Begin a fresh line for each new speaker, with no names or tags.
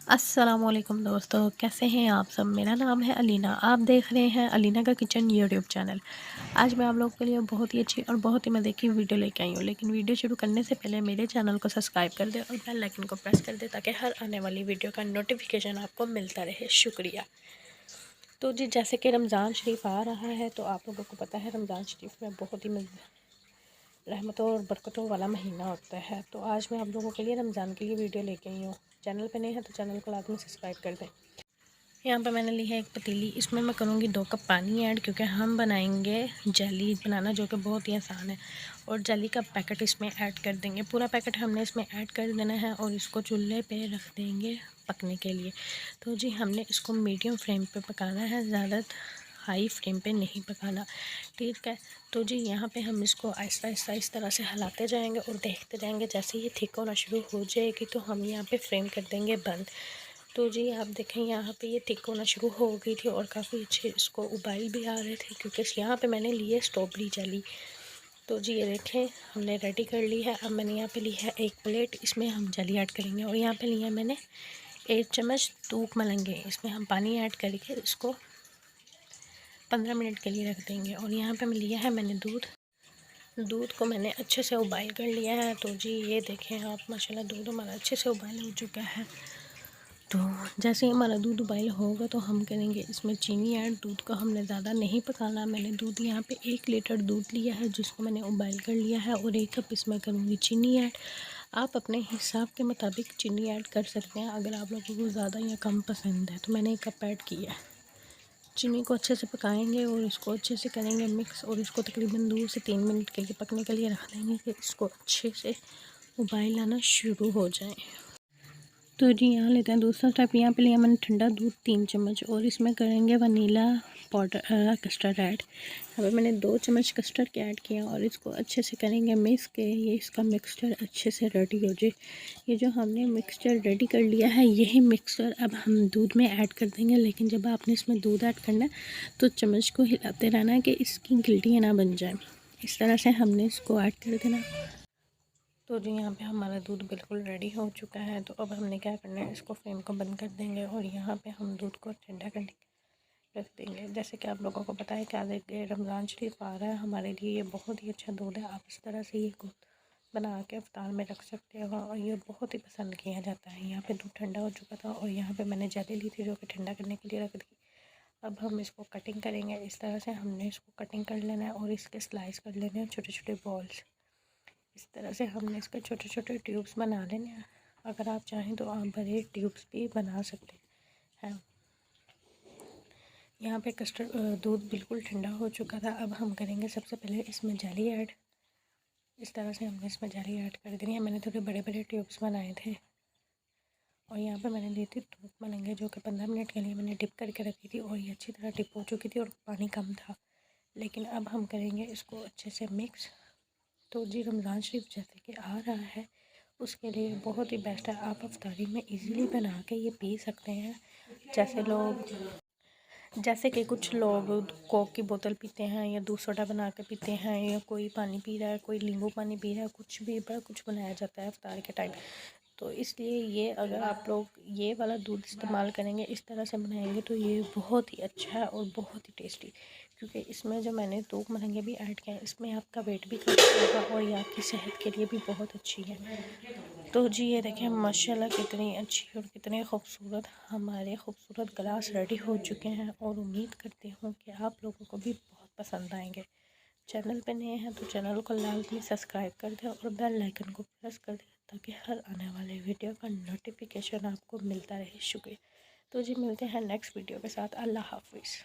अस्सलामुअलैकुम दोस्तों, कैसे हैं आप सब। मेरा नाम है अलीना, आप देख रहे हैं अलीना का किचन यूट्यूब चैनल। आज मैं आप लोगों के लिए बहुत ही अच्छी और बहुत ही मज़े की वीडियो लेके आई हूँ। लेकिन वीडियो शुरू करने से पहले मेरे चैनल को सब्सक्राइब कर दें और बेल आइकन को प्रेस कर दें ताकि हर आने वाली वीडियो का नोटिफिकेशन आपको मिलता रहे। शुक्रिया। तो जी, जैसे कि रमज़ान शरीफ आ रहा है तो आप लोगों को पता है रमज़ान शरीफ में बहुत ही रहमतों और बरकतों वाला महीना होता है। तो आज मैं आप लोगों के लिए रमज़ान के लिए वीडियो लेके आई हूँ। चैनल पे नए हैं तो चैनल को लाजमी सब्सक्राइब कर दें। यहाँ पे मैंने ली है एक पतीली, इसमें मैं करूँगी 2 कप पानी ऐड, क्योंकि हम बनाएंगे जेली बनाना जो कि बहुत ही आसान है। और जेली का पैकेट इसमें ऐड कर देंगे, पूरा पैकेट हमने इसमें ऐड कर देना है और इसको चूल्हे पे रख देंगे पकने के लिए। तो जी हमने इसको मीडियम फ्लेम पे पकाना है, ज़्यादा हाई फ्लेम पे नहीं पकाना, ठीक है। तो जी यहाँ पे हम इसको आहिस्ता आहिस्ता इस तरह से हिलाते जाएंगे और देखते जाएंगे। जैसे ये थिक होना शुरू हो जाएगी तो हम यहाँ पे फ्लेम कर देंगे बंद। तो जी आप देखें यहाँ पे ये थिक होना शुरू हो गई थी और काफ़ी अच्छे इसको उबाल भी आ रहे थे, क्योंकि यहाँ पे मैंने ली है स्ट्रॉबेरी जेली। तो जी ये देखें हमने रेडी कर ली है। अब मैंने यहाँ पे ली है एक प्लेट, इसमें हम जेली ऐड करेंगे। और यहाँ पे लिया मैंने 1 चम्मच दूध मलेंगे, इसमें हम पानी ऐड करके इसको 15 मिनट के लिए रख देंगे। और यहाँ पे लिया है मैंने दूध को मैंने अच्छे से उबाल कर लिया है। तो जी ये देखें आप, माशाल्लाह दूध हमारा अच्छे से उबाल हो चुका है। तो जैसे ही हमारा दूध उबाल होगा तो हम करेंगे इसमें चीनी ऐड। दूध को हमने ज़्यादा नहीं पकाना। मैंने दूध यहाँ पे 1 लीटर दूध लिया है जिसको मैंने उबाल कर लिया है और 1 कप इसमें करूँगी चीनी ऐड। आप अपने हिसाब के मुताबिक चीनी ऐड कर सकते हैं, अगर आप लोगों को ज़्यादा या कम पसंद है। तो मैंने 1 कप ऐड किया है। चीनी को अच्छे से पकाएंगे और इसको अच्छे से करेंगे मिक्स और इसको तकरीबन 2 से 3 मिनट के लिए पकने के लिए रख देंगे कि इसको अच्छे से उबाल आना शुरू हो जाए। तो जी यहाँ लेते हैं दूसरा स्टेप। यहाँ पे लिया मैंने ठंडा दूध 3 चम्मच और इसमें करेंगे वनीला पाउडर कस्टर्ड ऐड। यहाँ पे मैंने 2 चम्मच कस्टर्ड के ऐड किया और इसको अच्छे से करेंगे मिक्स के ये इसका मिक्सचर अच्छे से रेडी हो जाए। ये जो हमने मिक्सचर रेडी कर लिया है यही मिक्सचर अब हम दूध में ऐड कर देंगे। लेकिन जब आपने इसमें दूध ऐड करना है तो चम्मच को हिलाते रहना है कि इसकी गिल्टियाँ ना बन जाए। इस तरह से हमने इसको ऐड कर देना। तो जी यहाँ पे हमारा दूध बिल्कुल रेडी हो चुका है। तो अब हमने क्या करना है, इसको फ्लेम को बंद कर देंगे और यहाँ पे हम दूध को ठंडा करने रख देंगे। जैसे कि आप लोगों को पता है क्या देखिए रमज़ान शरीफ आ रहा है, हमारे लिए ये बहुत ही अच्छा दूध है। आप इस तरह से ये दूध बना के इफ्तार में रख सकते हो और ये बहुत ही पसंद किया जाता है। यहाँ पे दूध ठंडा हो चुका था और यहाँ पे मैंने जेली ली थी जो कि ठंडा करने के लिए रख दी। अब हम इसको कटिंग करेंगे। इस तरह से हमने इसको कटिंग कर लेना है और इसके स्लाइस कर लेने हैं छोटे छोटे बॉल्स। इस तरह से हमने इसके छोटे छोटे ट्यूब्स बना लेने हैं। अगर आप चाहें तो आप बड़े ट्यूब्स भी बना सकते हैं। यहाँ पे कस्टर्ड दूध बिल्कुल ठंडा हो चुका था। अब हम करेंगे सबसे पहले इसमें जेली ऐड। इस तरह से हमने इसमें जेली ऐड कर देनी है। मैंने थोड़े बड़े बड़े ट्यूब्स बनाए थे और यहाँ पे मैंने ली थी दूध मलेंगे जो कि 15 मिनट के लिए मैंने डिप करके रखी थी और ये अच्छी तरह डिप हो चुकी थी और पानी कम था। लेकिन अब हम करेंगे इसको अच्छे से मिक्स। तो जी रमज़ान शरीफ जैसे कि आ रहा है उसके लिए बहुत ही बेस्ट है। आप अफ्तारी में इजीली बना के ये पी सकते हैं। जैसे कि कुछ लोग कोक की बोतल पीते हैं या दूध सोडा बना के पीते हैं, या कोई पानी पी रहा है, कोई नींबू पानी पी रहा है, कुछ भी बड़ा कुछ बनाया जाता है अफ्तार के टाइम। तो इसलिए ये अगर आप लोग ये वाला दूध इस्तेमाल करेंगे, इस तरह से बनाएंगे तो ये बहुत ही अच्छा है और बहुत ही टेस्टी। क्योंकि इसमें जो मैंने 2 मरंगे भी ऐड किए हैं, इसमें आपका वेट भी कम होगा और ये आपकी सेहत के लिए भी बहुत अच्छी है। तो जी ये देखें माशाल्लाह कितनी अच्छी और कितने खूबसूरत हमारे खूबसूरत ग्लास रेडी हो चुके हैं और उम्मीद करती हूँ कि आप लोगों को भी बहुत पसंद आएंगे। चैनल पे नए हैं तो चैनल को लाजमी सब्सक्राइब कर दें और बेल आइकन को प्रेस कर दें ताकि हर आने वाले वीडियो का नोटिफिकेशन आपको मिलता रहे। शुक्रिया। तो जी मिलते हैं नेक्स्ट वीडियो के साथ। अल्लाह हाफिज़।